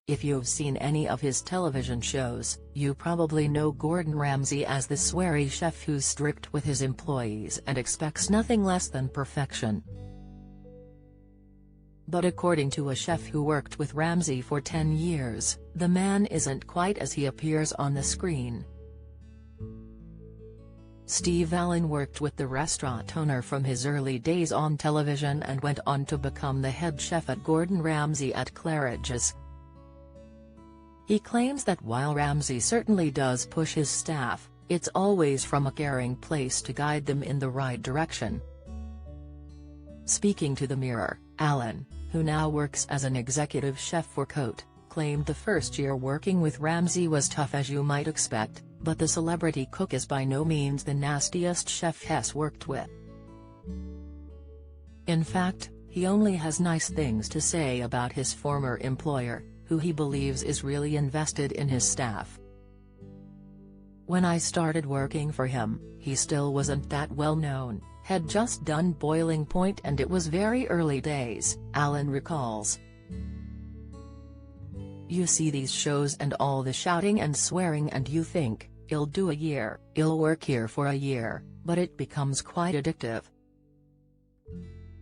If you've seen any of his television shows, you probably know Gordon Ramsay as the sweary chef who's strict with his employees and expects nothing less than perfection. But according to a chef who worked with Ramsay for 10 years, the man isn't quite as he appears on the screen. Steve Allen worked with the restaurant owner from his early days on television and went on to become the head chef at Gordon Ramsay at Claridge's. He claims that while Ramsay certainly does push his staff, it's always from a caring place to guide them in the right direction. Speaking to the Mirror, Allen, who now works as an executive chef for Cote, claimed the first year working with Ramsay was tough as you might expect, but the celebrity cook is by no means the nastiest chef he's worked with. In fact, he only has nice things to say about his former employer, who he believes is really invested in his staff. When I started working for him, he still wasn't that well known, had just done Boiling Point and it was very early days, Allen recalls. You see these shows and all the shouting and swearing and you think, I'll do a year, I'll work here for a year, but it becomes quite addictive.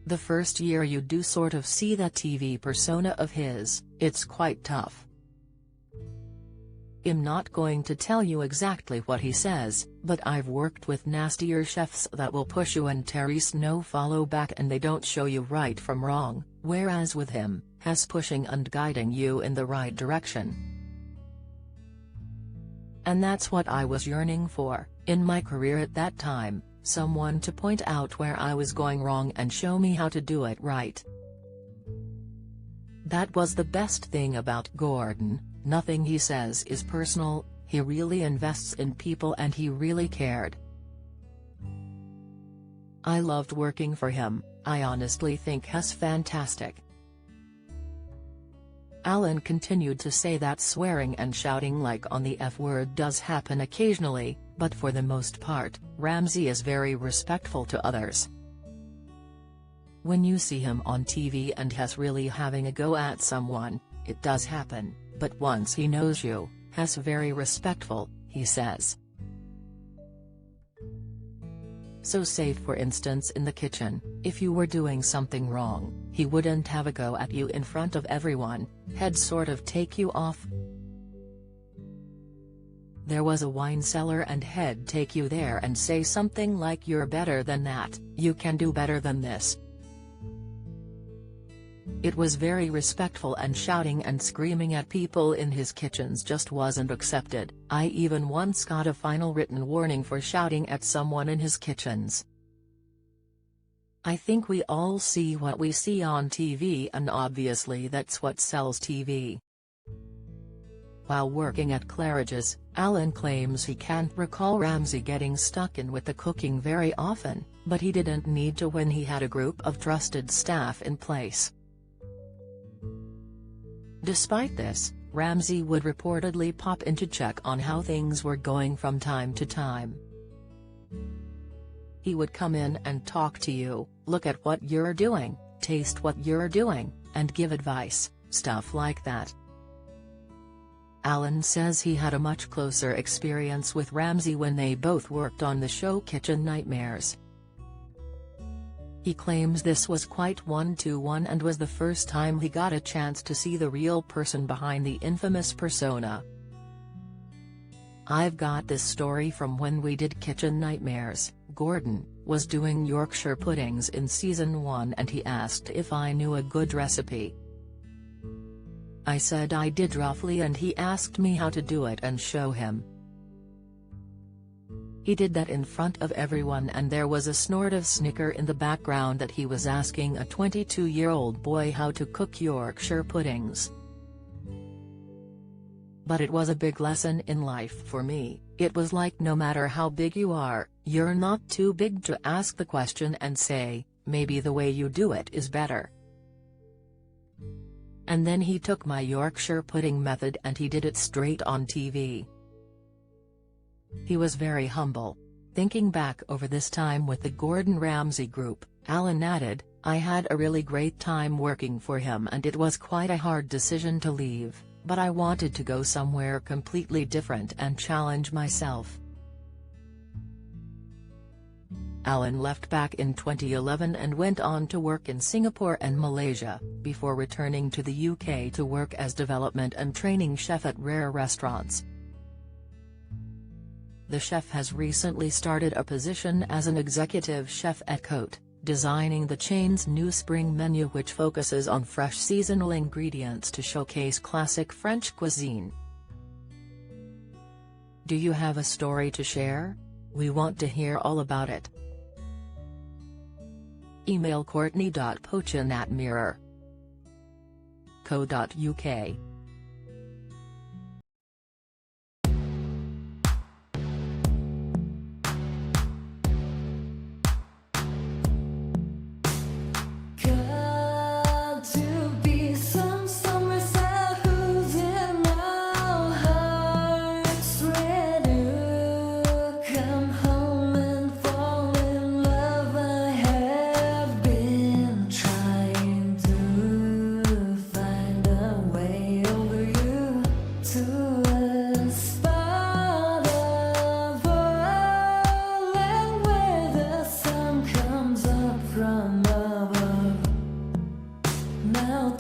The first year you do sort of see that TV persona of his, it's quite tough. I'm not going to tell you exactly what he says, but I've worked with nastier chefs that will push you and Terry's no follow back and they don't show you right from wrong, whereas with him, he's pushing and guiding you in the right direction. And that's what I was yearning for, in my career at that time, someone to point out where I was going wrong and show me how to do it right. That was the best thing about Gordon, nothing he says is personal, he really invests in people and he really cared. I loved working for him, I honestly think he's fantastic. Allen continued to say that swearing and shouting like on the F word does happen occasionally, but for the most part, Ramsay is very respectful to others. When you see him on TV and he's really having a go at someone, it does happen, but once he knows you, he's very respectful, he says. So say for instance in the kitchen, if you were doing something wrong, he wouldn't have a go at you in front of everyone, he'd sort of take you off. There was a wine cellar and he'd take you there and say something like you're better than that, you can do better than this. It was very respectful and shouting and screaming at people in his kitchens just wasn't accepted. I even once got a final written warning for shouting at someone in his kitchens. I think we all see what we see on TV and obviously that's what sells TV. While working at Claridge's, Allen claims he can't recall Ramsay getting stuck in with the cooking very often, but he didn't need to when he had a group of trusted staff in place. Despite this, Ramsay would reportedly pop in to check on how things were going from time to time. He would come in and talk to you, look at what you're doing, taste what you're doing, and give advice, stuff like that. Allen says he had a much closer experience with Ramsay when they both worked on the show Kitchen Nightmares. He claims this was quite one-to-one and was the first time he got a chance to see the real person behind the infamous persona. I've got this story from when we did Kitchen Nightmares. Gordon was doing Yorkshire puddings in season 1 and he asked if I knew a good recipe. I said I did roughly and he asked me how to do it and show him. He did that in front of everyone and there was a snort of snicker in the background that he was asking a 22-year-old boy how to cook Yorkshire puddings. But it was a big lesson in life for me. It was like no matter how big you are, you're not too big to ask the question and say, maybe the way you do it is better. And then he took my Yorkshire pudding method and he did it straight on TV. He was very humble. Thinking back over this time with the Gordon Ramsay group, Allen added, I had a really great time working for him and it was quite a hard decision to leave, But I wanted to go somewhere completely different and challenge myself. Alan left back in 2011 and went on to work in Singapore and Malaysia, before returning to the UK to work as development and training chef at rare restaurants. The chef has recently started a position as an executive chef at Cote, designing the chain's new spring menu, which focuses on fresh seasonal ingredients to showcase classic French cuisine. Do you have a story to share? We want to hear all about it. Email courtney.pochin@mirror.co.uk. Now